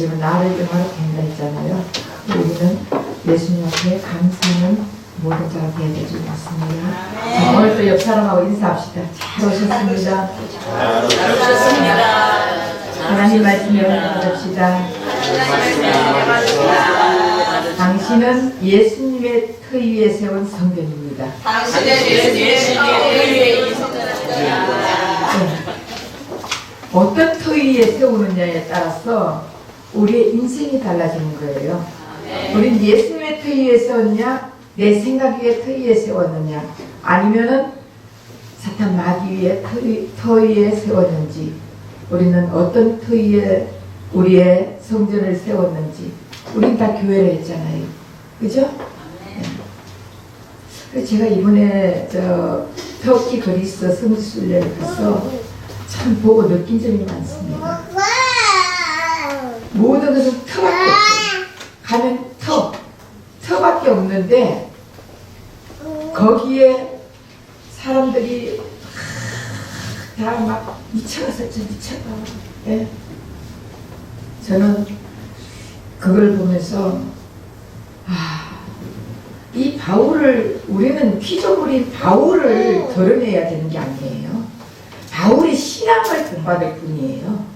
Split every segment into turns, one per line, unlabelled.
드리면 나를 영화로 된다 했잖아요. 우리는 예수님 앞에 감사하는 모든 자가 되어야 되지 않습니다. 자, 오늘 또 옆 사람하고 인사합시다. 잘 오셨습니다.
잘 오셨습니다.
하나님 말씀에 받읍시다. 당신은 예수님의 터 위에 세운 성전입니다.
당신은 예수님의 의의 성전입니다.
어떤 터 위에 세우느냐에 따라서 우리의 인생이 달라지는 거예요. 우린 예수님의 터 위에 세웠냐, 내 생각 위에 터 위에 세웠느냐, 아니면은 사탄 마귀 위에 터 위에 세웠는지, 우리는 어떤 터 위에 우리의 성전을 세웠는지, 우린 다 교회를 했잖아요. 그죠? 네. 제가 이번에 터키 그리스 성지순례를 가서 참 보고 느낀 점이 많습니다. 모든 것은 터밖에 없어요. 가면 터밖에 없는데 거기에 사람들이 다 막 미쳐가서 미쳐가. 예. 저는 그걸 보면서 이 바울을 우리는 피조물인 바울을 드러내야 되는 게 아니에요. 바울이 신앙을 본받을 뿐이에요.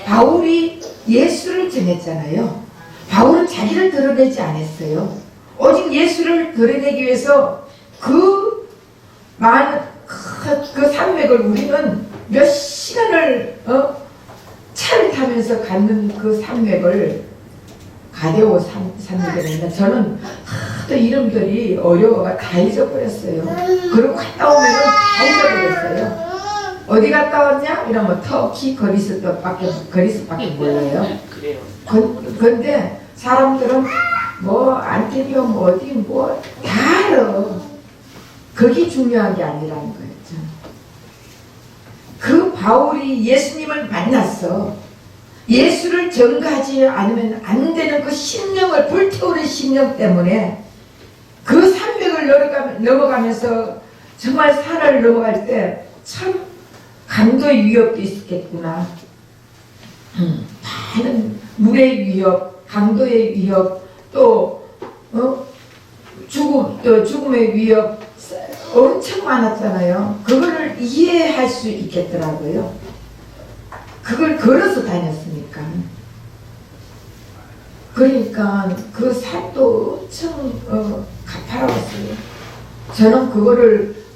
바울이 예수를 전했잖아요. 바울은 자기를 드러내지 않았어요. 오직 예수를 드러내기 위해서 그 많은 그 산맥을 우리는 몇 시간을 차를 타면서 갔는 그 산맥을 가데오 산맥이랬나 저는 하도 이름들이 어려워가 다 잊어버렸어요. 그리고 갔다 오면 다 잊어버렸어요. 어디 갔다 왔냐? 이러면 터키 그리스밖에 몰라요. 그런데 사람들은 뭐 안티비움 어디 뭐 다 알아. 그게 중요한 게 아니라는 거였죠. 그 바울이 예수님을 만났어. 예수를 전가하지 않으면 안 되는 그 심령을 불태우는 심령 때문에 그 산맥을 넘어가면서 정말 산을 넘어갈 때 참 강도의 위협도 있었겠구나. 많은 물의 위협, 강도의 위협, 또 죽음의 위협 엄청 많았잖아요. 그거를 이해할 수 있겠더라고요. 그걸 걸어서 다녔으니까. 그러니까 그 산도 엄청 가파라웠어요. 저는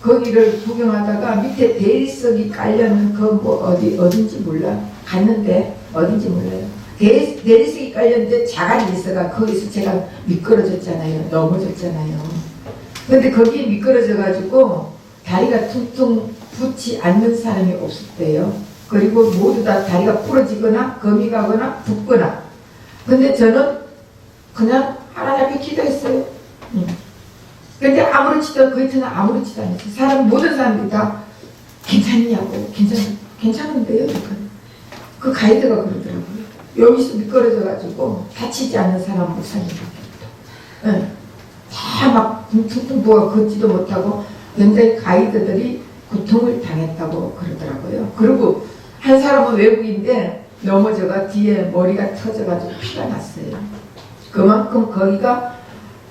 거기를 구경하다가 밑에 대리석이 깔려있는 그 뭐 어딘지 몰라. 갔는데 어딘지 몰라요. 대리석이 깔렸는데 자갈이 있어가 거기서 제가 미끄러졌잖아요. 넘어졌잖아요. 근데 거기에 미끄러져가지고 다리가 퉁퉁 붙지 않는 사람이 없었대요. 그리고 모두 다 다리가 부러지거나 거미 가거나 붓거나. 근데 저는 그냥 하나님 앞에 기도했어요. 근데 아무렇지도 그이트는 아무렇지도 않았어요. 모든 사람들이 다 괜찮냐고 괜찮은데요. 그 가이드가 그러더라고요. 여기서 미끄러져가지고 다치지 않는 사람 목사님밖에 없다. 다 막 퉁퉁 부어 걷지도 못하고 굉장히 가이드들이 고통을 당했다고 그러더라고요. 그리고 한 사람은 외국인데 넘어져가 뒤에 머리가 터져가지고 피가 났어요. 그만큼 거기가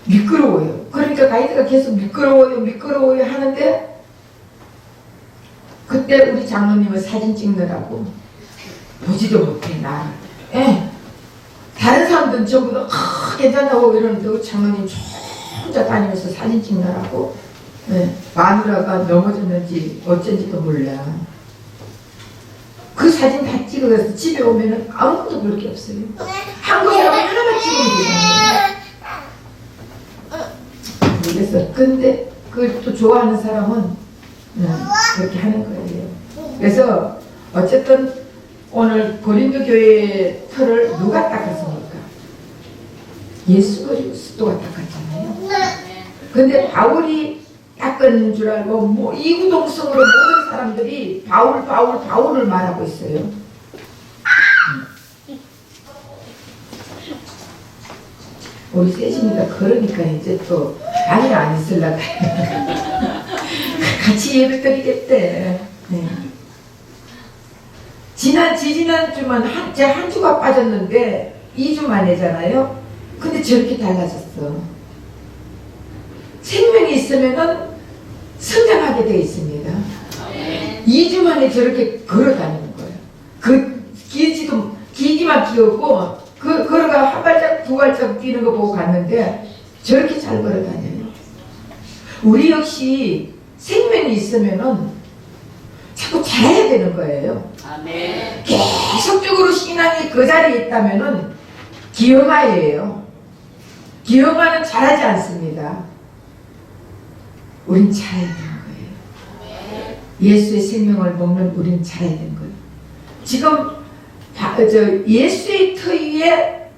미끄러워요. 그러니까 가이드가 계속 미끄러워요 하는데 그때 우리 장로님은 사진 찍느라고 보지도 못해 나를. 다른 사람들은 전부 다 괜찮다고 이러는데 장로님 혼자 다니면서 사진 찍느라고 마누라가 넘어졌는지 어쩐지도 몰라. 그 사진 다 찍어서 집에 오면은 아무것도 볼 게 없어요. 한국에 가면 하나만 찍으면 되잖아요. 그래서 근데 그걸 또 좋아하는 사람은 그렇게 하는 거예요. 그래서 어쨌든 오늘 고린도 교회의 터를 누가 닦았습니까? 예수 그리스도가 닦았잖아요. 근데 바울이 닦은 줄 알고 뭐 이구동성으로 모든 사람들이 바울을 말하고 있어요. 우리 셋이니까 그러니까 이제 또 아니 안 있으려고 같이 예배 드리겠대. 지난주만 한 주가 빠졌는데 2주 만에잖아요. 근데 저렇게 달라졌어. 생명이 있으면은 성장하게 되어 있습니다. 2주 만에 저렇게 걸어 다니는 거예요. 기기만 키웠고, 걸어가 한 발짝, 두 발짝 뛰는 거 보고 갔는데, 저렇게 잘 걸어 다녀요. 우리 역시 생명이 있으면은 자꾸 잘해야 되는 거예요.
아멘.
계속적으로 신앙이 그 자리에 있다면은 기형아예요. 기형아는 잘하지 않습니다. 우린 잘해야 되는 거예요. 예수의 생명을 먹는 우린 잘해야 되는 거예요. 지금 예수의 터 위에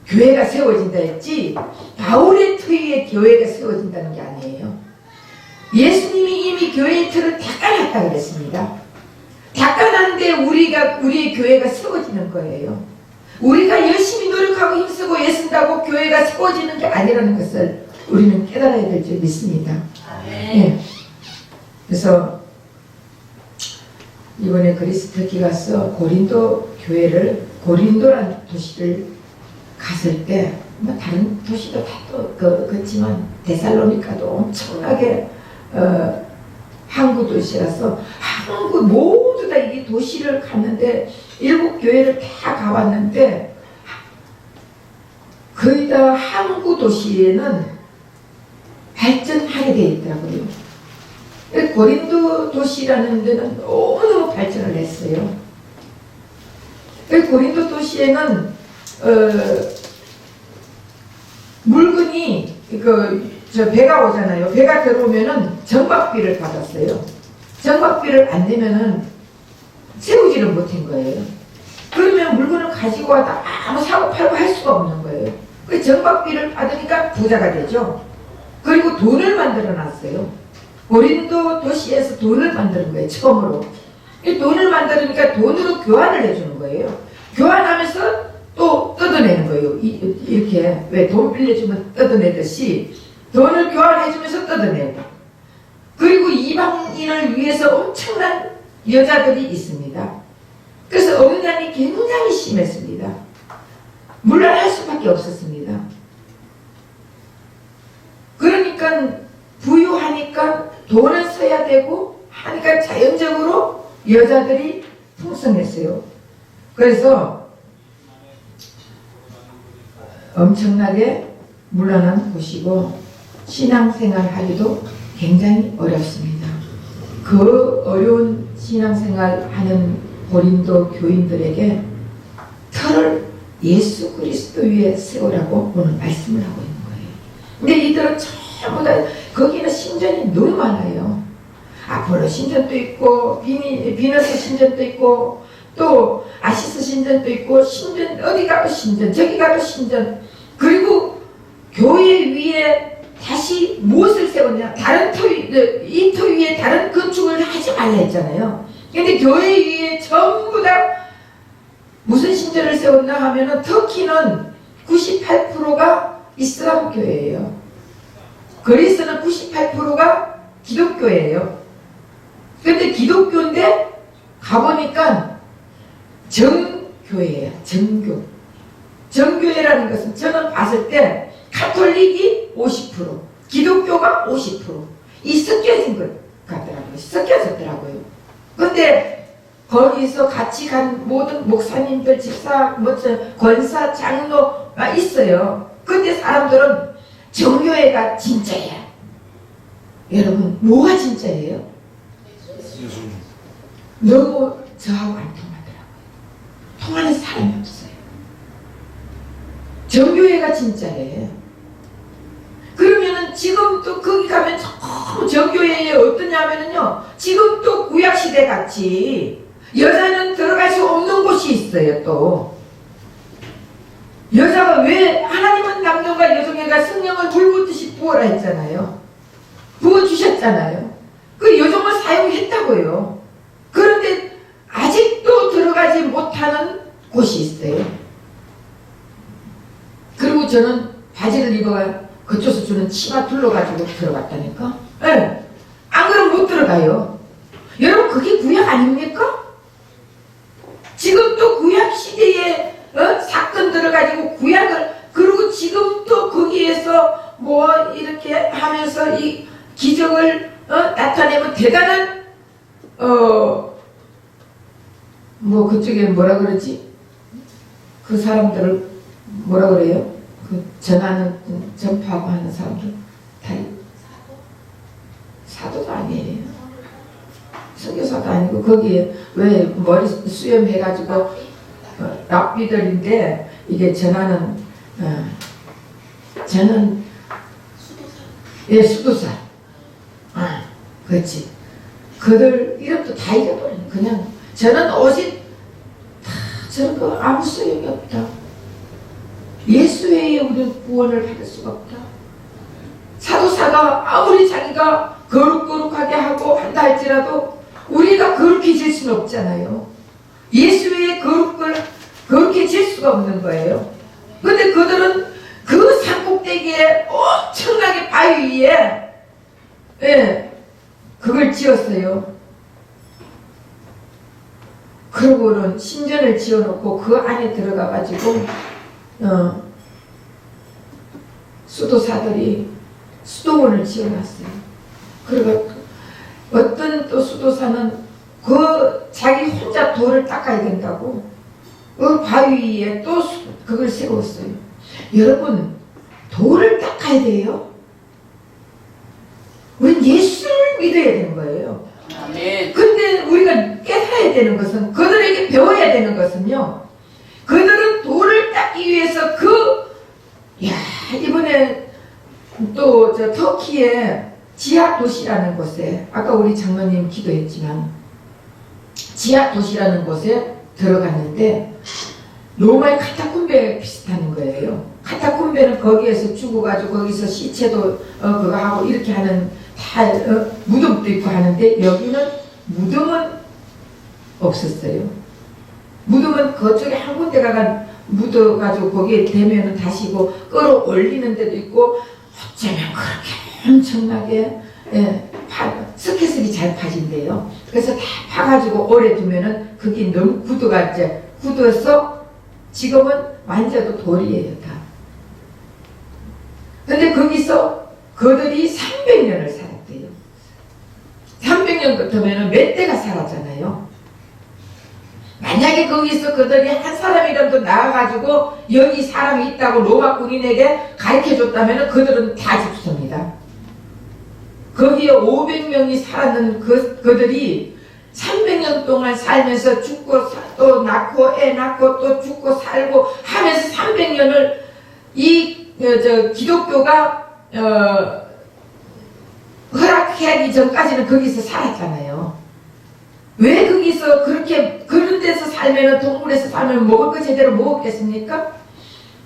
교회가 세워진다 했지 바울의 터 위에 교회가 세워진다는 게 아니에요. 예수님이 이미 교회의 터를 닦아놨다 그랬습니다. 닦아놨는데 우리의 교회가 세워지는 거예요. 우리가 열심히 노력하고 힘쓰고 애쓴다고 교회가 세워지는 게 아니라는 것을 우리는 깨달아야 될 줄 믿습니다. 네. 그래서 이번에 그리스도기 가서 고린도 교회를, 고린도라는 도시를 갔을 때, 뭐 다른 도시도 다 또 그렇지만 데살로니카도 엄청나게 항구 도시라서 한국 모두 다 이 도시를 갔는데 7교회를 다 가봤는데 거의 다 항구 도시에는 발전하게 되어 있더라고요. 고린도 도시라는 데는 너무너무 발전을 했어요. 고린도 도시에는 물건이 배가 오잖아요. 배가 들어오면은 정박비를 받았어요. 정박비를 안 내면은 세우지를 못한 거예요. 그러면 물건을 가지고 와도 아무 사고 팔고 할 수가 없는 거예요. 그 정박비를 받으니까 부자가 되죠. 그리고 돈을 만들어 놨어요. 고린도 도시에서 돈을 만드는 거예요. 처음으로. 이 돈을 만들으니까 돈으로 교환을 해주는 거예요. 교환하면서 또 뜯어내는 거예요. 이렇게 왜 돈 빌려주면 뜯어내듯이 돈을 교환해주면서 뜯어내고, 그리고 이방인을 위해서 엄청난 여자들이 있습니다. 그래서 어긋난이 굉장히 심했습니다. 물러날 수밖에 없었습니다. 그러니까 부유하니까 돈을 써야 되고 하니까 자연적으로 여자들이 풍성했어요. 그래서 엄청나게 물러난 곳이고 신앙생활 하기도 굉장히 어렵습니다. 그 어려운 신앙생활 하는 고린도 교인들에게 터를 예수 그리스도 위에 세우라고 오늘 말씀을 하고 있는 거예요. 근데 이들은 전부 다 거기는 신전이 너무 많아요. 아폴로 신전도 있고 비너스 신전도 있고 또 아시스 신전도 있고 신전 어디 가도 신전 저기 가도 신전. 그리고 교회 위에 다시 무엇을 세웠냐? 이 터 위에 다른 건축을 하지 말라 했잖아요. 근데 교회 위에 전부 다 무슨 신전을 세웠나 하면은 터키는 98%가 이슬람 교회예요. 그리스는 98%가 기독교예요. 근데 기독교인데 가보니까 정교회예요. 정교. 정교회라는 것은 저는 봤을 때 카톨릭이 50%, 기독교가 50%. 이 섞여진 것 같더라고요. 섞여졌더라고요. 근데 거기서 같이 간 모든 목사님들, 집사, 권사, 장로가 있어요. 근데 사람들은 정교회가 진짜야. 여러분, 뭐가 진짜예요? 너무 저하고 안 통하더라고요. 통하는 사람이 없어요. 정교회가 진짜예요. 그러면은 지금 또 거기 가면 너무 정교회에 어떠냐면은요, 지금 또 구약시대 같이 여자는 들어갈 수 없는 곳이 있어요. 또 여자가 왜 하나님은 남녀가 여종에게 성령을 물붓듯이 부어라 했잖아요. 부어주셨잖아요. 그 여종을 사용했다고요. 그런데 아직도 들어가지 못하는 곳이 있어요. 그리고 저는 바지를 입어가 그쪽에서 주는 치마 둘러가지고 들어갔다니까. 네. 안 그러면 못 들어가요. 여러분, 그게 구약 아닙니까? 지금 또 구약 시대의 사건들을 가지고 구약을, 그리고 지금도 거기에서 뭐 이렇게 하면서 이 기적을 나타내면 대단한 뭐 그쪽에 뭐라 그러지? 그 사람들을 뭐라 그래요? 그 전하는, 전파하고 하는 사람들 다 사도도 아니에요. 선교사도 아니고 거기에 왜 머리 수염해가지고 랍비들인데 이게 전하는 저는 예, 수도사. 그렇지. 그들 이름도 다 잊어버리네. 그냥 저는 오직 다 저런 거 아무 소용이 없다. 예수 외에 우리는 구원을 받을 수가 없다. 사도사가 아무리 자기가 거룩거룩하게 하고 한다 할지라도 우리가 거룩해질 수는 없잖아요. 예수 외에 거룩해질 수가 없는 거예요. 근데 그들은 그 산꼭대기에 엄청나게 바위 위에 그걸 지었어요. 그러고는 신전을 지어놓고 그 안에 들어가가지고 수도사들이 수도원을 지어놨어요. 그리고 어떤 또 수도사는 그 자기 혼자 돌을 닦아야 된다고 그 바위 위에 또 그걸 세웠어요. 여러분, 돌을 닦아야 돼요. 우린 예수를 믿어야 되는 거예요.
아멘.
근데 우리가 깨달아야 되는 것은, 그들에게 배워야 되는 것은요, 그들은 돌을 닦기 위해서 이번에 또 저 터키의 지하 도시라는 곳에, 아까 우리 장로님 기도했지만 지하 도시라는 곳에 들어갔는데 로마의 카타콤베 비슷한 거예요. 카타콤베는 거기에서 죽어가지고 거기서 시체도 그거 하고 이렇게 하는 다 무덤도 있고 하는데, 여기는 무덤은 없었어요. 무덤은 그쪽에 한 군데가 묻어가지고 거기에 대면은 다시고 끌어올리는 데도 있고, 어쩌면 그렇게 엄청나게 스케줄이 잘 파진대요. 그래서 다 파가지고 오래 두면은 그게 너무 굳어서 지금은 만져도 돌이에요, 다. 근데 거기서 그들이 300년을 살았대요. 300년 같으면 몇 대가 살았잖아요. 만약에 거기서 그들이 한 사람이라도 나와가지고 여기 사람이 있다고 로마 군인에게 가르쳐줬다면 그들은 다 죽습니다. 거기에 500명이 살았는 그들이 300년 동안 살면서 죽고 또 낳고 애 낳고 또 죽고 살고 하면서 300년을 기독교가 허락하기 전까지는 거기서 살았잖아요. 왜 거기서 그런 데서 살면은, 동물에서 살면 먹을 거 제대로 먹었겠습니까?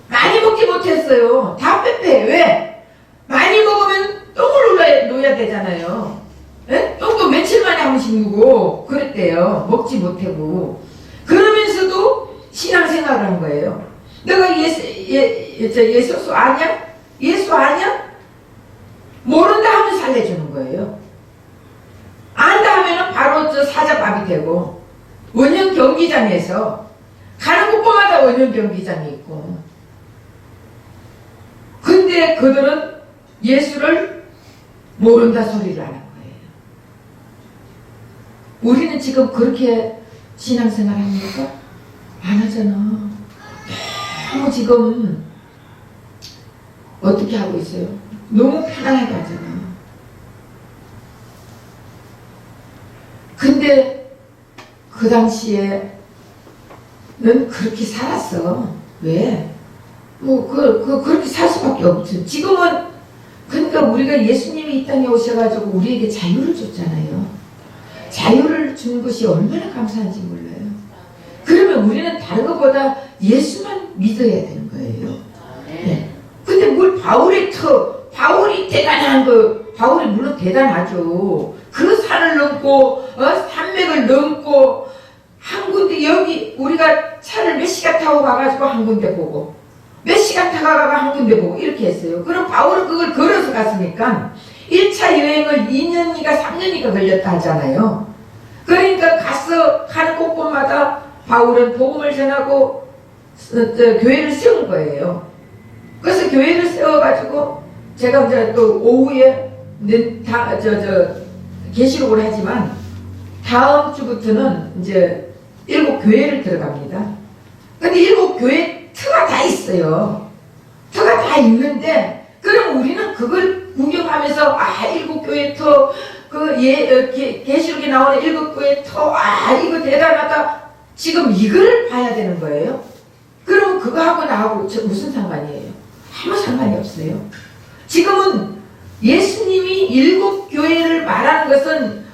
많이 먹지 못했어요. 다 빼빼. 왜? 많이 먹으면 똥을 놓아야 되잖아요. 에? 똥도 며칠 만에 한 번씩 누고 그랬대요. 먹지 못하고. 그러면서도 신앙생활을 한 거예요. 너가 예수 아냐? 예수 아냐? 모른다 하면 살려주는 거예요. 안다 하면은 바로 사자밥이 되고, 원형 경기장에서 가는 곳마다 원형 경기장이 있고. 근데 그들은 예수를 모른다 소리를 하는 거예요. 우리는 지금 그렇게 신앙생활 합니까? 안 하잖아. 너무 지금 어떻게 하고 있어요? 너무 편안하게 하잖아. 근데 그 당시에 넌 그렇게 살았어. 왜? 그렇게 살 수밖에 없죠. 지금은, 그러니까 우리가 예수님이 이 땅에 오셔가지고 우리에게 자유를 줬잖아요. 자유를 준 것이 얼마나 감사한지 몰라요. 그러면 우리는 다른 것보다 예수만 믿어야 되는 거예요. 네. 근데 뭘 바울이 대단한 바울이 물론 대단하죠. 그 산을 넘고, 산맥을 넘고, 한 군데, 여기 우리가 차를 몇 시간 타고 가가지고 한 군데 보고, 몇 시간 타고 가가 한 군데 보고, 이렇게 했어요. 그럼 바울은 그걸 걸어서 갔으니까 1차 여행을 2년이가 3년이가 걸렸다 하잖아요. 그러니까 가는 곳곳마다 바울은 복음을 전하고 교회를 세운 거예요. 그래서 교회를 세워가지고 제가 이제 또 오후에 계시록을 하지만 다음 주부터는 이제 7교회를 들어갑니다. 근데 7교회 터가 다 있어요. 터가 다 있는데 그럼 우리는 그걸 구경하면서 7교회 터 계시록에 나오는 7교회 터 이거 대단하다. 지금 이걸 봐야 되는 거예요. 그럼 그거하고 나하고 무슨 상관이에요? 아무 상관이 없어요. 지금은 예수님이 7교회를 말하는 것은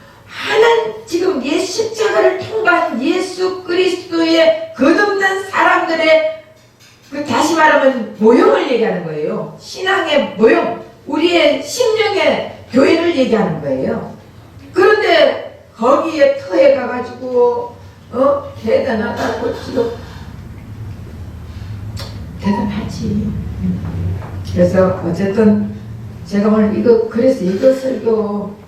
지금 십자가를 통과한 예수 그리스도의 거듭난 사람들의 다시 말하면 모형을 얘기하는 거예요. 신앙의 모형, 우리의 심령의 교회를 얘기하는 거예요. 그런데 거기에 터에 가가지고 대단하다고 지금 대단하지. 그래서 어쨌든 제가 오늘 그래서 이거 설교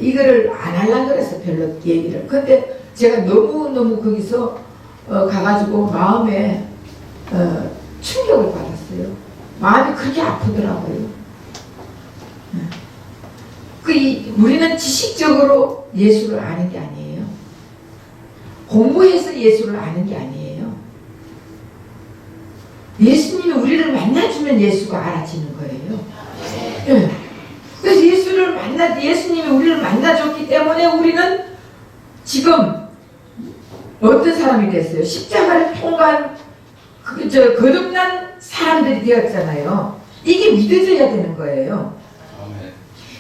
이거를 안 하려고 그래서 별로 얘기를. 근데 제가 너무너무 거기서 가가지고 마음에 충격을 받았어요. 마음이 그렇게 아프더라고요. 우리는 지식적으로 예수를 아는 게 아니에요. 공부해서 예수를 아는 게 아니에요. 예수님이 우리를 만나주면 예수가 알아지는 거예요. 네. 그래서 예수님이 우리를 만나줬기 때문에 우리는 지금 어떤 사람이 됐어요? 십자가를 통과한 거듭난 사람들이 되었잖아요. 이게 믿어져야 되는 거예요.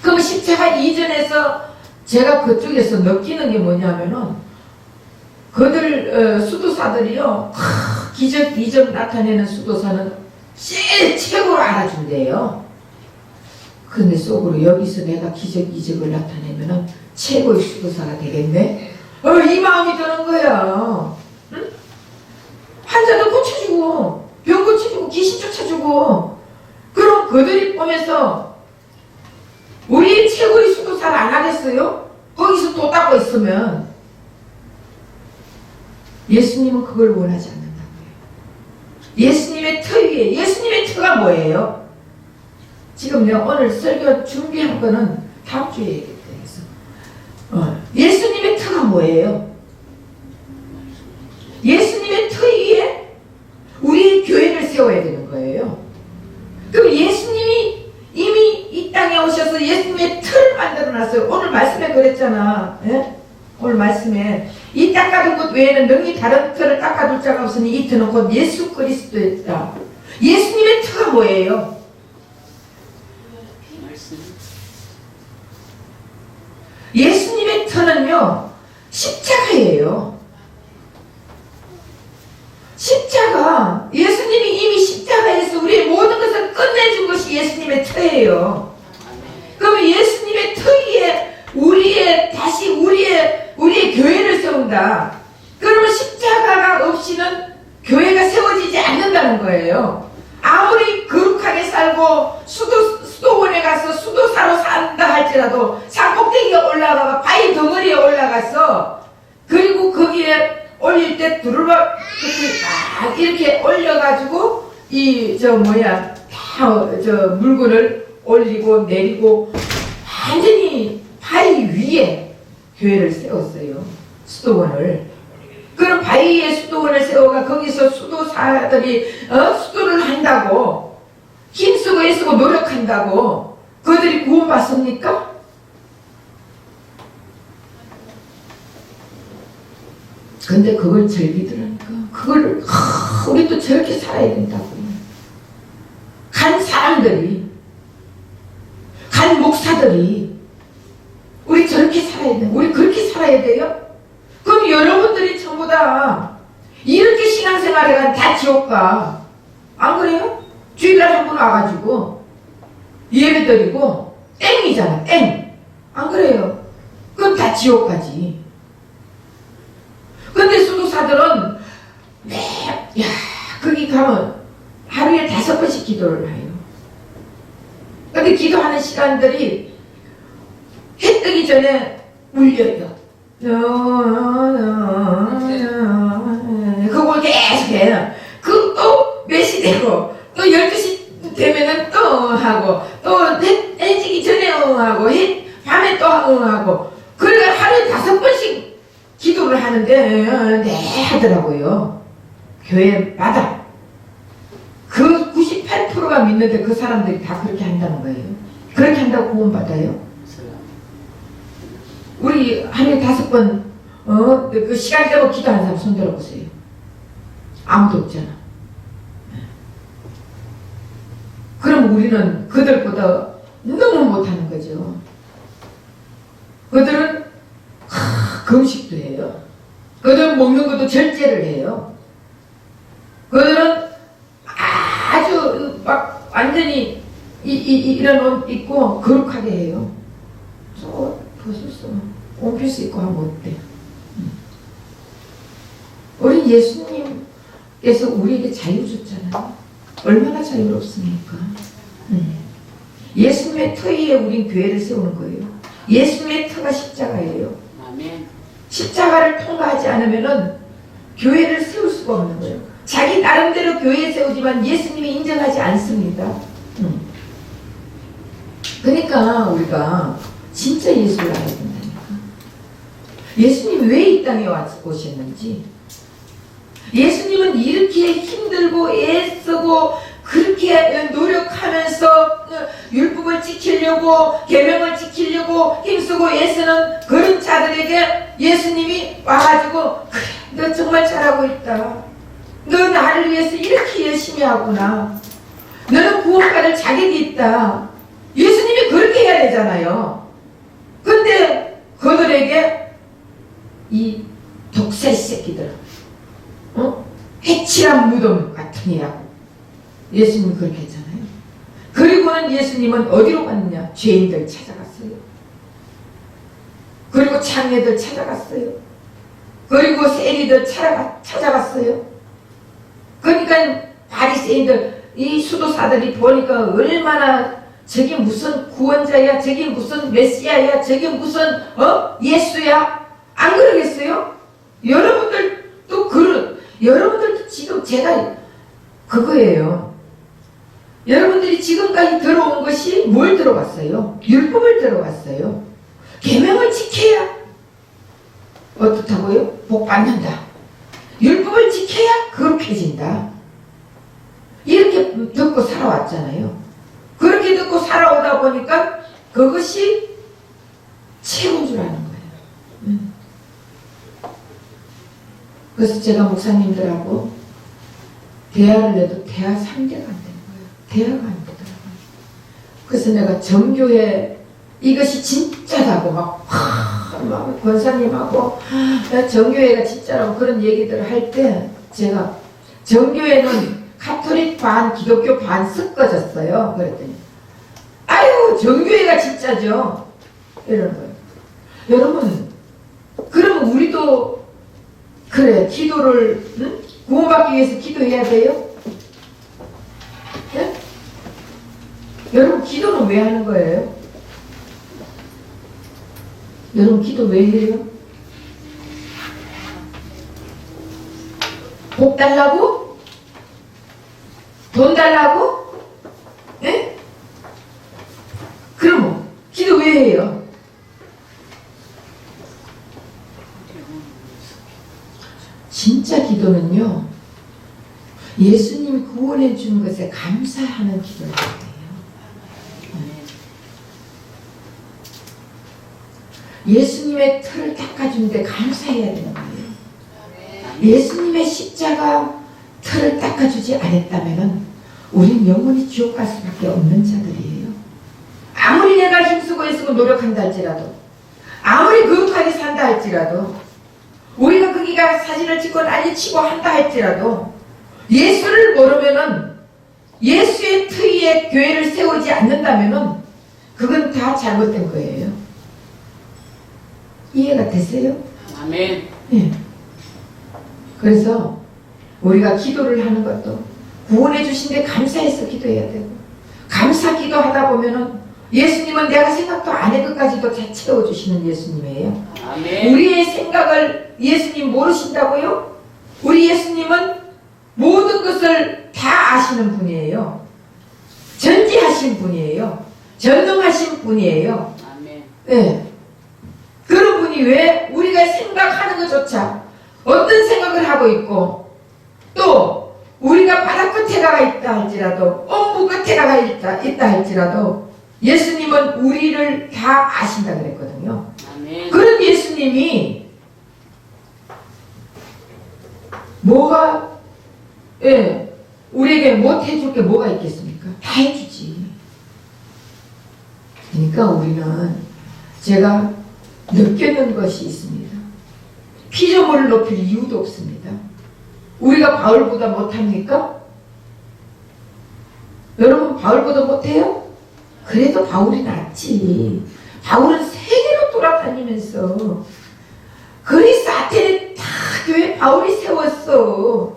그럼 십자가 이전에서 제가 그쪽에서 느끼는 게 뭐냐면은 수도사들이요, 기적 이적 나타내는 수도사는 제일 최고로 알아준대요. 근데 속으로 여기서 내가 기적 이적을 나타내면은 최고의 수도사가 되겠네. 이 마음이 드는 거야. 응? 환자도 고쳐주고 병 고쳐주고 귀신 쫓아주고. 그럼 그들이 보면서 우리 최고의 수도사를 안 하겠어요? 거기서 도 닦고 있으면. 예수님은 그걸 원하지 않는다고요. 예수님의 터 위에, 예수님의 터가 뭐예요? 지금 내가 오늘 설교 준비한 거는 다음 주에 얘기해서 예수님의 터가 뭐예요? 예수님의 터 위에 우리 교회를 세워야 되는 거예요. 그럼 예수님이 이미 이 땅에 오셔서 예수님의 터를 만들어 놨어요. 오늘 말씀에 그랬잖아. 예? 오늘 말씀에 이 닦아둔 것 외에는 능히 다른 터를 닦아둘 자가 없으니 이 터는 곧 예수 그리스도였다. 예수님의 터가 뭐예요? 예수님의 터는요, 십자가예요. 십자가, 예수님이 이미 십자가에서 우리의 모든 것을 끝내준 것이 예수님의 터예요. 그러면 예수님의 터 위에 다시 우리의 교회를 세운다. 그러면 십자가가 없이는 교회가 세워지지 않는다는 거예요. 아무리 거룩하게 살고 수도원에 가서 수도사로 산다 할지라도 산꼭대기에 올라가가 바위 덩어리에 올라가서, 그리고 거기에 올릴 때 두루박 막 이렇게 올려가지고 물건을 올리고 내리고 완전히 바위 위에 교회를 세웠어요. 수도원을. 그럼 바위에 수도원을 세워가 거기서 수도사들이 수도를 한다고, 힘쓰고 애쓰고 노력한다고 그들이 구원받습니까? 근데 그걸 즐기더라니까. 우리도 저렇게 살아야 된다고. 간 사람들이, 간 목사들이 우리 저렇게 살아야 돼. 우리 그렇게 살아야 돼요? 그럼 여러분들이 전부 다 이렇게 신앙생활을 다 지옥 가. 안 그래요? 주일날 한 번 와가지고 예배 드리고 땡이잖아, 땡. 안 그래요? 그럼 다 지옥 가지. 근데 수도사들은 거기 가면 하루에 5번씩 기도를 해요. 근데 기도하는 시간들이 해 뜨기 전에 울려요. 그걸 계속 해요. 또 되고 또 12시 되면은 또 하고 또 해 지기 전에 하고 밤에 또 하고 그러니까 하루에 5번씩 기도를 하는데 네 하더라고요. 교회마다 그 98%가 믿는데 그 사람들이 다 그렇게 한다는 거예요. 그렇게 한다고 구원받아요? 우리 하루에 5번 그 시간 되고 기도하는 사람 손 들어보세요. 아무도 없잖아. 그럼 우리는 그들보다 너무 못하는 거죠. 그들은 금식도 해요. 그들은 먹는 것도 절제를 해요. 그들은 아주 막 완전히 이런 옷 입고 거룩하게 해요. 저 벗었어. 원피스 입고 하면 어때? 우리 예수님께서 우리에게 자유 줬잖아요. 얼마나 자유롭습니까? 예수님의 터 위에 우린 교회를 세우는 거예요. 예수님의 터가 십자가예요.
아멘.
십자가를 통과하지 않으면은 교회를 세울 수가 없는 거예요. 자기 나름대로 교회 세우지만 예수님이 인정하지 않습니다. 그러니까 우리가 진짜 예수를 알아야 된다니까. 예수님이 왜 이 땅에 오셨는지, 예수님은 이렇게 힘들고 애쓰고 그렇게 노력하면서 율법을 지키려고 계명을 지키려고 힘쓰고 애쓰는 그런 자들에게 예수님이 와가지고 그래 너 정말 잘하고 있다. 너 나를 위해서 이렇게 열심히 하구나. 너는 구원받을 자격이 있다. 예수님이 그렇게 해야 되잖아요. 근데 그들에게 이 독살 새끼들, 해칠한 무덤 같으니라고 예수님이 그렇게 했잖아요. 그리고는 예수님은 어디로 갔느냐? 죄인들 찾아갔어요. 그리고 장애들 찾아갔어요. 그리고 세리들 찾아갔어요. 그러니까 바리새인들, 이 수도사들이 보니까 얼마나 저게 무슨 구원자야, 저게 무슨 메시아야, 저게 무슨 예수야, 안 그러겠어요? 여러분들도 지금 제가 그거예요. 여러분들이 지금까지 들어온 것이 뭘 들어왔어요? 율법을 들어왔어요. 계명을 지켜야 어떻다고요? 복 받는다. 율법을 지켜야 거룩해진다. 이렇게 듣고 살아왔잖아요. 그렇게 듣고 살아오다 보니까 그것이 최고인 줄 아는 거예요. 그래서 제가 목사님들하고 대화를 해도 대화 상대가 안 되는 거예요. 대화가 안 되더라고요. 그래서 내가 정교회 이것이 진짜라고 막 권사님하고 정교회가 진짜라고 그런 얘기들을 할 때 제가 정교회는 카톨릭 반 기독교 반 섞어졌어요. 그랬더니 아유 정교회가 진짜죠. 이러는 거예요. 여러분 그러면 우리도 그래 기도를 구원받기 위해서 기도해야 돼요? 네? 여러분 기도는 왜 하는 거예요? 여러분 기도 왜 해요? 복 달라고? 돈 달라고? 예? 그럼 기도 왜 해요? 진짜 기도는요, 예수님이 구원해 준 것에 감사하는 기도예요. 예수님의 틀을 닦아주는데 감사해야 되는 거예요. 예수님의 십자가 틀을 닦아주지 않았다면 우린 영원히 지옥 갈 수밖에 없는 자들이에요. 아무리 내가 힘쓰고 애쓰고 노력한다 할지라도, 아무리 거룩하게 산다 할지라도, 우리가 거기가 사진을 찍고 난리치고 한다 할지라도 예수를 모르면은, 예수의 트 위에 교회를 세우지 않는다면은 그건 다 잘못된 거예요. 이해가 됐어요?
아멘.
네. 그래서 우리가 기도를 하는 것도 구원해 주신 데 감사해서 기도해야 되고, 감사 기도하다 보면은 예수님은 내가 생각도 안 할 것까지도 다 채워주시는 예수님이에요.
아멘.
우리의 생각을 예수님 모르신다고요? 우리 예수님은 모든 것을 다 아시는 분이에요. 전지하신 분이에요. 전능하신 분이에요.
아멘.
네. 그런 분이 왜 우리가 생각하는 것조차 어떤 생각을 하고 있고 또 우리가 바다 끝에 가 있다 할지라도 엄무 끝에 가 있다 할지라도 예수님은 우리를 다 아신다 그랬거든요.
아멘.
그런 예수님이 뭐가 우리에게 못 해줄 게 뭐가 있겠습니까? 다 해주지. 그러니까 우리는 제가 느끼는 것이 있습니다. 피조물을 높일 이유도 없습니다. 우리가 바울보다 못합니까? 여러분 바울보다 못해요? 그래도 바울이 낫지. 바울은 세계로 돌아다니면서 그리스 아테네 다 교회 바울이 세웠어.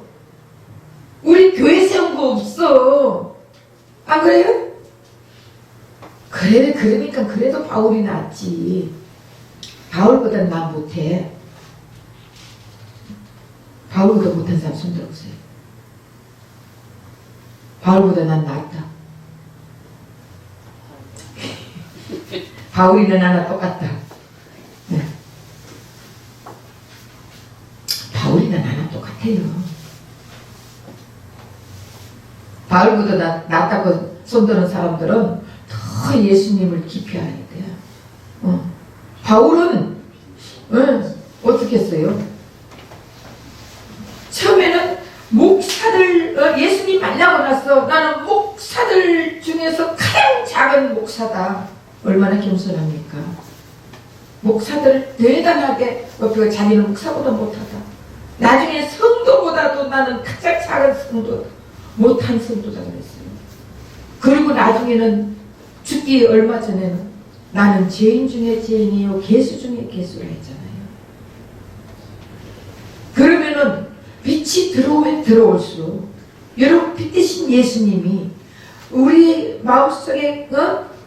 우리 교회 세운 거 없어. 안 그래요? 그러니까 그래도 바울이 낫지. 바울보다 난 못해. 바울보다 못한 사람 손 들어보세요. 바울보다 난 낫다. 바울이나 나나 똑같다. 네. 바울이나 나나 똑같아요. 바울보다 낫다고 손드는 사람들은 더 예수님을 깊이 알아야 돼요. 바울은 어떻게 했어요? 처음에는 목사들 예수님 만나고 나서 나는 목사들 중에서 가장 작은 목사다. 얼마나 겸손합니까? 목사들 대단하게 자기는 목사보다 못하다. 나중에 성도보다도 나는 가장 작은 성도, 못한 성도다 그랬어요. 그리고 나중에는 죽기 얼마 전에는 나는 죄인 중에 죄인이요 개수 중에 개수라 했잖아요. 그러면은 빛이 들어오면 들어올수록 여러분 빛 대신 예수님이 우리 마음속에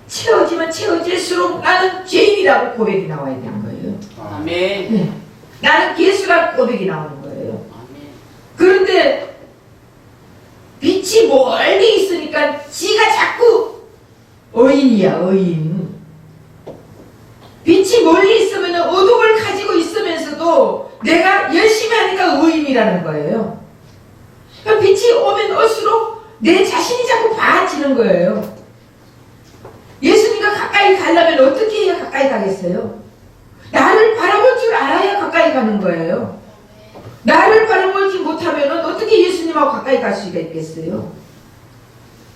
채워지면 채워질수록 나는 죄인이라고 고백이 나와야 되는 거예요.
아멘.
네. 나는 개수라고 고백이 나오는 거예요.
아멘.
그런데 빛이 멀리 있으니까 지가 자꾸 의인이야, 의인. 빛이 멀리 있으면 어둠을 가지고 있으면서도 내가 열심히 하니까 의인이라는 거예요. 그러니까 빛이 오면 올수록 내 자신이 자꾸 바아지는 거예요. 예수님과 가까이 가려면 어떻게 해야 가까이 가겠어요? 나를 바라볼 줄 알아야 가까이 가는 거예요. 나를 바라보지 못하면 어떻게 예수님하고 가까이 갈 수가 있겠어요?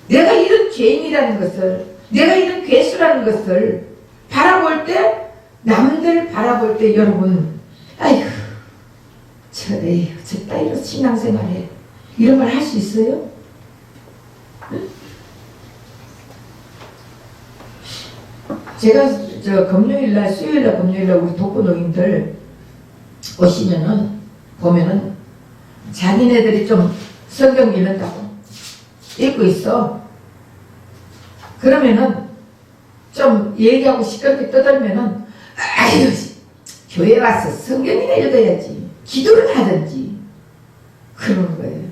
내가 이런 죄인이라는 것을, 내가 이런 괴수라는 것을 바라볼 때, 남들 바라볼 때 여러분, 아이고, 저 따위로 신앙생활해. 이런 말 할 수 있어요? 응? 제가 금요일날, 수요일날, 금요일날 우리 독거노인들 오시면은, 보면은, 자기네들이 좀 성경 읽는다고 읽고 있어. 그러면은, 좀 얘기하고 시끄럽게 떠들면은, 아유, 교회 와서 성경이나 읽어야지. 기도를 하든지. 그러는 거예요.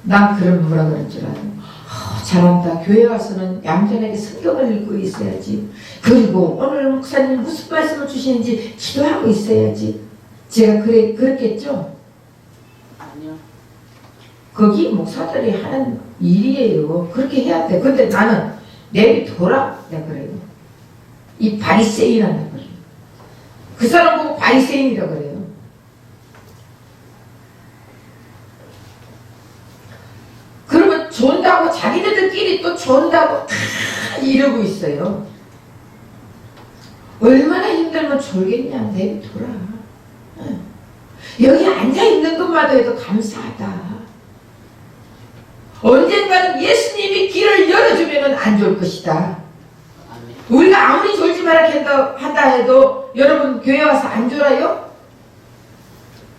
난 그런 뭐라 그럴 줄 알아요. 잘한다. 교회 와서는 얌전하게 성경을 읽고 있어야지. 그리고 오늘 목사님 무슨 말씀을 주시는지 기도하고 있어야지. 제가 그랬겠죠?
아니요.
거기 목사들이 하는 일이에요. 그렇게 해야 돼. 근데 나는 내비둬라. 내가 그래요. 이 바리새인이란다 그래요. 그 사람 보고 바리새인이라 그래요. 그러면 존다고 자기네들끼리 또 존다고 다 이러고 있어요. 얼마나 힘들면 졸겠냐. 내비둬라. 여기 앉아있는 것마다 해도 감사하다. 언젠가는 예수님이 길을 열어주면 안 졸 것이다. 우리가 아무리 졸지 마라 한다 해도 여러분 교회 와서 안 졸아요?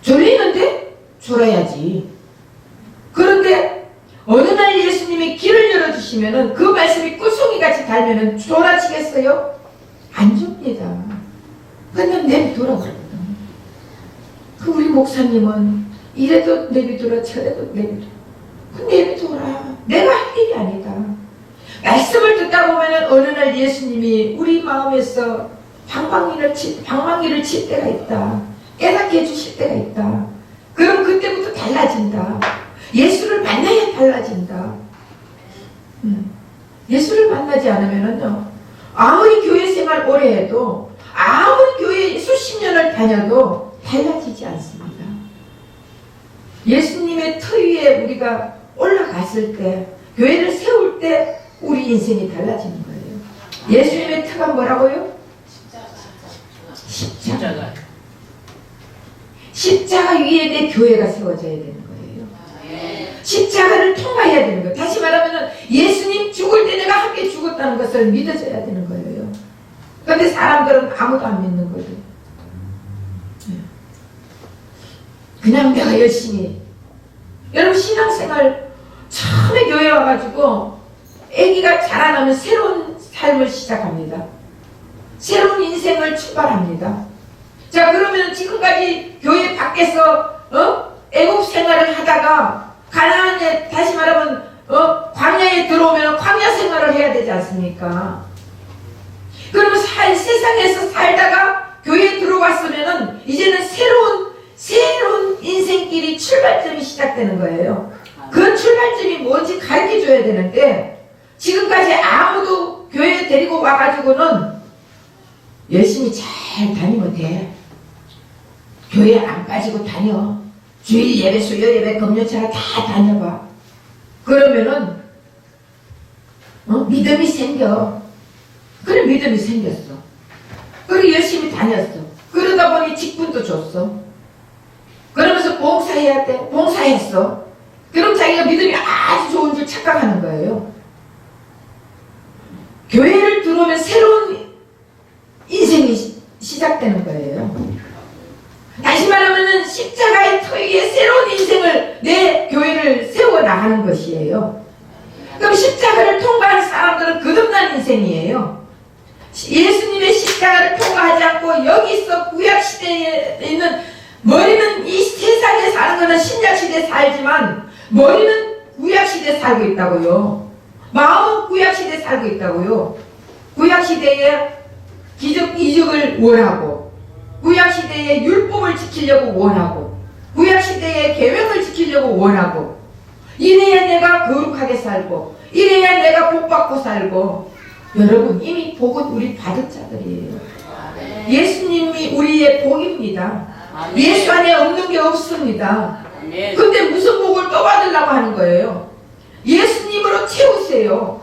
졸리는데? 졸아야지. 그런데 어느 날 예수님이 길을 열어주시면은 그 말씀이 꿀송이같이 달면은 졸아지겠어요? 안 줍니다. 그냥 내비둬라 그러거든. 그 우리 목사님은 이래도 내비두라 저래도 내비두라. 내비두라. 내가 할 일이 아니다. 말씀을 듣다 보면 어느 날 예수님이 우리 마음에서 방망이를 칠 때가 있다. 깨닫게 해주실 때가 있다. 그럼 그때부터 달라진다. 예수를 만나야 달라진다. 예수를 만나지 않으면요, 아무리 교회 생활 오래 해도, 아무리 교회 수십 년을 다녀도 달라지지 않습니다. 예수님의 터 위에 우리가 올라갔을 때, 교회를 세울 때 우리 인생이 달라지는 거예요. 예수님의 터가 뭐라고요? 십자가. 십자가 위에 내 교회가 세워져야 되는 거예요. 십자가를 통과해야 되는 거예요. 다시 말하면 예수님 죽을 때 내가 함께 죽었다는 것을 믿어져야 되는 거예요. 그런데 사람들은 아무도 안 믿는 거죠. 그냥 내가 열심히. 여러분, 신앙생활 처음에 교회 와가지고 아기가 자라나면 새로운 삶을 시작합니다. 새로운 인생을 출발합니다. 자, 그러면 지금까지 교회 밖에서 애국 생활을 하다가 가나안에, 다시 말하면 광야에 들어오면 광야 생활을 해야 되지 않습니까? 그러면 세상에서 살다가 교회에 들어왔으면은 이제는 새로운 인생길이 출발점이 시작되는 거예요. 그 출발점이 뭔지 가르쳐 줘야 되는데, 지금까지 아무도 교회에 데리고 와가지고는 열심히 잘 다니면 돼. 교회 안 빠지고 다녀. 주일 예배, 수요 예배, 금요차례 다 다녀봐. 그러면은 믿음이 생겨. 그래, 믿음이 생겼어. 그리고 열심히 다녔어. 그러다 보니 직분도 줬어. 그러면서 봉사해야 돼. 봉사했어. 그럼 자기가 믿음이 아주 좋은 줄 착각하는 거예요. 교회를 들어오면 새로운 인생이 시작되는 거예요. 다시 말하면 십자가의 터 위에 새로운 인생을, 내 교회를 세워 나가는 것이에요. 그럼 십자가를 통과한 사람들은 거듭난 인생이에요. 예수님의 십자가를 통과하지 않고 여기서 구약시대에 있는, 머리는 이 세상에 사는 것은 신약시대에 살지만 머리는 구약시대에 살고 있다고요. 마음은 구약시대에 살고 있다고요. 구약시대에 기적, 이적을 원하고, 구약시대에 율법을 지키려고 원하고, 구약시대에 계획을 지키려고 원하고, 이래야 내가 거룩하게 살고, 이래야 내가 복받고 살고. 여러분, 이미 복은 우리 받은 자들이에요. 예수님이 우리의 복입니다. 예수 안에 없는 게 없습니다. 근데 무슨 복을 또 받으려고 하는 거예요? 예수님으로 채우세요.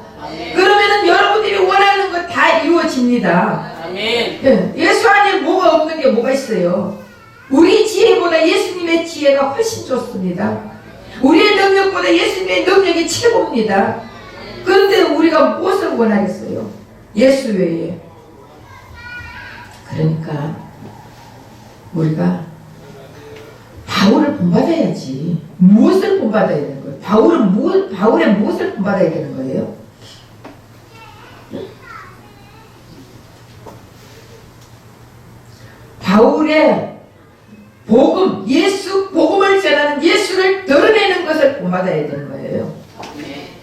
그러면은 여러분들이 원하는 것 다 이루어집니다. 예수 안에 뭐가 없는 게 뭐가 있어요? 우리 지혜보다 예수님의 지혜가 훨씬 좋습니다. 우리의 능력보다 예수님의 능력이 최고입니다. 그런데 우리가 무엇을 원하겠어요? 예수 외에. 그러니까 우리가 바울을 본받아야지. 무엇을 본받아야 되는 거예요? 바울의 무엇을 본받아야 되는 거예요? 바울의 복음, 예수 복음을 전하는, 예수를 드러내는 것을 본받아야 되는 거예요.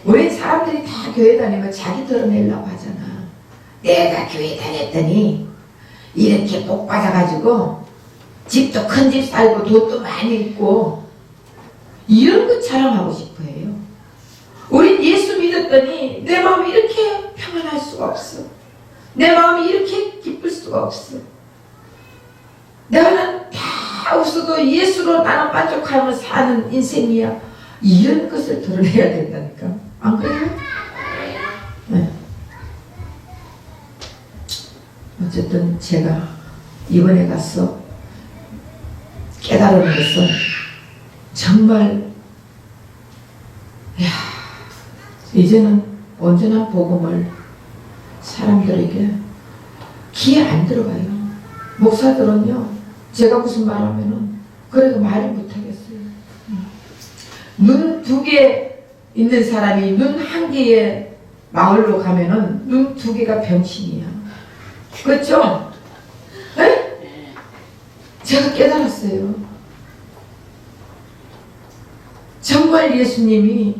우리 사람들이 다 교회 다니면 자기 드러내려고 하잖아. 내가 교회 다녔더니 이렇게 복 받아가지고 집도 큰 집 살고 돈도 많이 있고, 이런 것 자랑하고 싶어 해요. 우린 예수 믿었더니 내 마음이 이렇게 평안할 수가 없어. 내 마음이 이렇게 기쁠 수가 없어. 나는 다 없어도 예수로 나는 만족하며 사는 인생이야. 이런 것을 드러내야 된다니까. 안 그래요? 네. 어쨌든 제가 이번에 가서 깨달은 것은 정말, 이제는 온전한 복음을 사람들에게 귀에 안 들어가요. 목사들은요, 제가 무슨 말 하면은 그래도 말을 못하겠어요. 눈 2개 있는 사람이 눈 1개의 마을로 가면은 눈 2개가 병신이야. 그렇죠? 네? 제가 깨달았어요. 정말 예수님이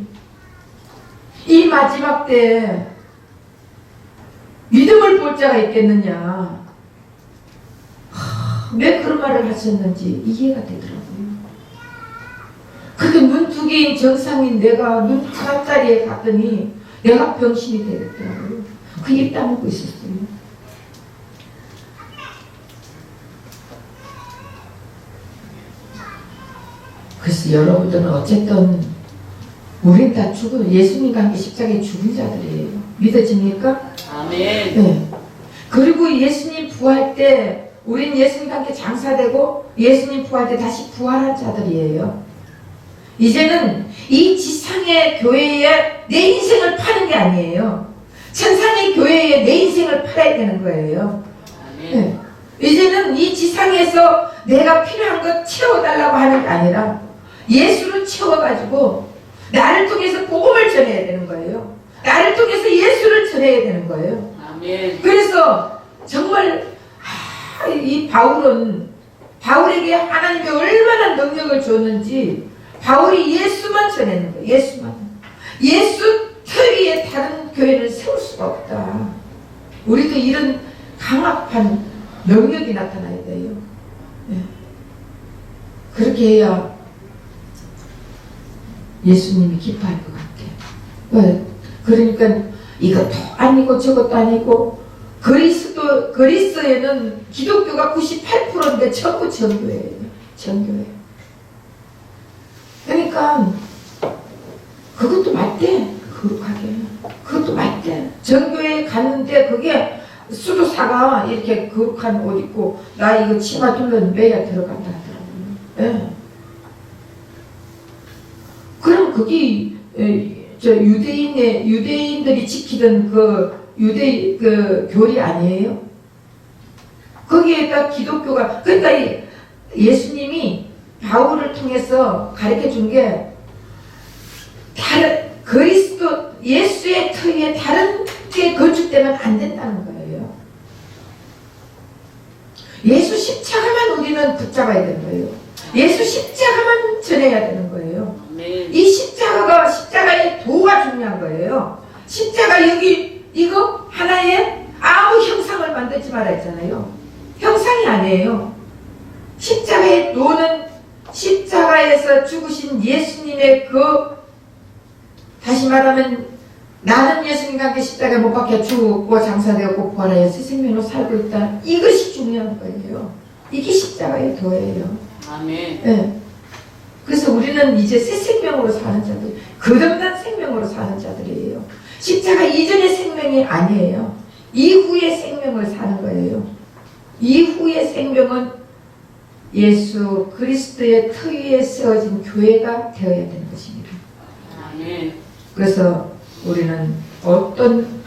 이 마지막 때에 믿음을 볼 자가 있겠느냐. 왜 그런 말을 하셨는지 이해가 되더라고요. 그게 눈 두 개인 정상인 내가 눈 하나 자리에 갔더니 내가 병신이 되겠더라고요. 그 입 다물고 있었어요. 그래서 여러분들은 어쨌든 우린 다 예수님과 함께 십자가에 죽은 자들이에요. 믿어집니까?
아멘.
네. 그리고 예수님 부활 때 우린 예수님과 함께 장사되고 예수님 부활 때 다시 부활한 자들이에요. 이제는 이 지상의 교회에 내 인생을 파는 게 아니에요. 천상의 교회에 내 인생을 팔아야 되는 거예요. 네. 이제는 이 지상에서 내가 필요한 것 채워달라고 하는 게 아니라 예수를 채워가지고 나를 통해서 복음을 전해야 되는 거예요. 나를 통해서 예수를 전해야 되는 거예요.
아멘.
그래서 정말 이 바울에게 하나님이 얼마나 능력을 줬는지 바울이 예수만 전했는 거예요. 예수만. 예수 특위에 다른 교회를 세울 수가 없다. 우리도 이런 강력한 능력이 나타나야 돼요. 네. 그렇게 해야 예수님이 기뻐할 것 같아요. 그러니까 이것도 아니고 저것도 아니고 그리스에는 기독교가 98%인데 전부 정교회예요. 정교회. 그러니까 그것도 맞대. 거룩하게. 그것도 맞대. 정교회에 갔는데 그게 수도사가 이렇게 거룩한 옷 입고 나 이거 치마 둘러는 매야 들어간다 하더라고요. 네. 그럼 그게 유대인들이 지키던 그 교리 아니에요? 거기에다 기독교가 그러니까 예수님이 바울을 통해서 가르쳐 준 게 다른 그리스도 예수의 터위에 다른 게 건축되면 안 된다는 거예요. 예수 십자가만 우리는 붙잡아야 되는 거예요. 예수 십자가만 전해야 되는 거예요. 이 십자가의 도가 중요한 거예요. 십자가 여기 이거 하나의 아무 형상을 만들지 말아 했잖아요. 형상이 아니에요. 십자가의 도는 십자가에서 죽으신 예수님의 다시 말하면 나는 예수님과 함께 십자가에 못 박혀 죽고 장사되었고 부활하여 새 생명으로 살고 있다. 이것이 중요한 거예요. 이게 십자가의 도예요.
아멘.
네. 그래서 우리는 이제 새 생명으로 사는 자들, 거듭난 생명으로 사는 자들이에요. 십자가 이전의 생명이 아니에요. 이후의 생명을 사는 거예요. 이후의 생명은 예수 그리스도의 터 위에 세워진 교회가 되어야 되는 것입니다.
아멘.
그래서 우리는 어떤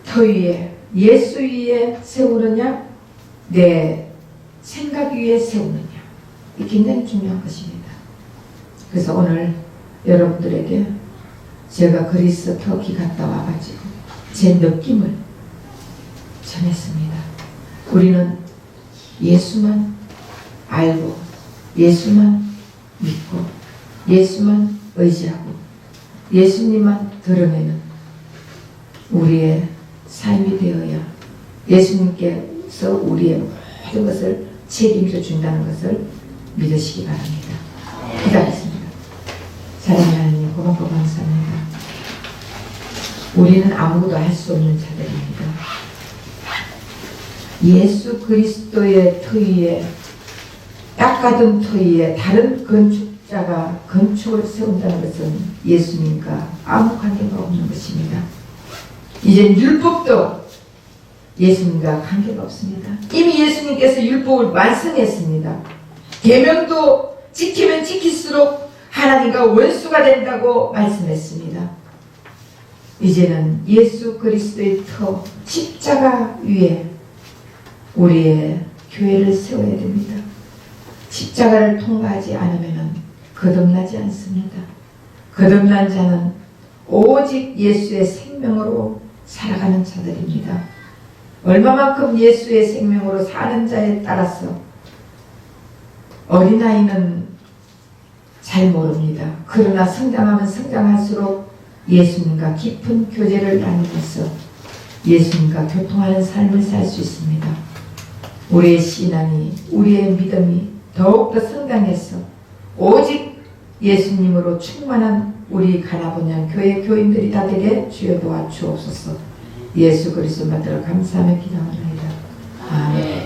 터 위에 예수 위에 세우느냐 내 생각 위에 세우느냐 이 굉장히 중요한 것입니다. 그래서 오늘 여러분들에게 제가 그리스 터키 갔다 와가지고 제 느낌을 전했습니다. 우리는 예수만 알고 예수만 믿고 예수만 의지하고 예수님만 드러내는 우리의 삶이 되어야 예수님께서 우리의 모든 것을 책임져 준다는 것을 믿으시기 바랍니다. 기도하겠습니다. 사랑하는 하나님 고맙고 감사합니다. 우리는 아무것도 할 수 없는 자들입니다. 예수 그리스도의 터 위에 닦아둔 터 위에 다른 건축자가 건축을 세운다는 것은 예수님과 아무 관계가 없는 것입니다. 이제 율법도 예수님과 관계가 없습니다. 이미 예수님께서 율법을 완성했습니다. 계명도 지키면 지킬수록 하나님과 원수가 된다고 말씀했습니다. 이제는 예수 그리스도의 터 십자가 위에 우리의 교회를 세워야 됩니다. 십자가를 통과하지 않으면 거듭나지 않습니다. 거듭난 자는 오직 예수의 생명으로 살아가는 자들입니다. 얼마만큼 예수의 생명으로 사는 자에 따라서 어린아이는 잘 모릅니다. 그러나 성장하면 성장할수록 예수님과 깊은 교제를 나누면서 예수님과 교통하는 삶을 살 수 있습니다. 우리의 신앙이, 우리의 믿음이 더욱더 성장해서 오직 예수님으로 충만한 우리 가나보냐 교회 교인들이 다 되게 주여 도와주옵소서. 예수 그리스도 만들어 감사하며 기도하나이다. 아멘.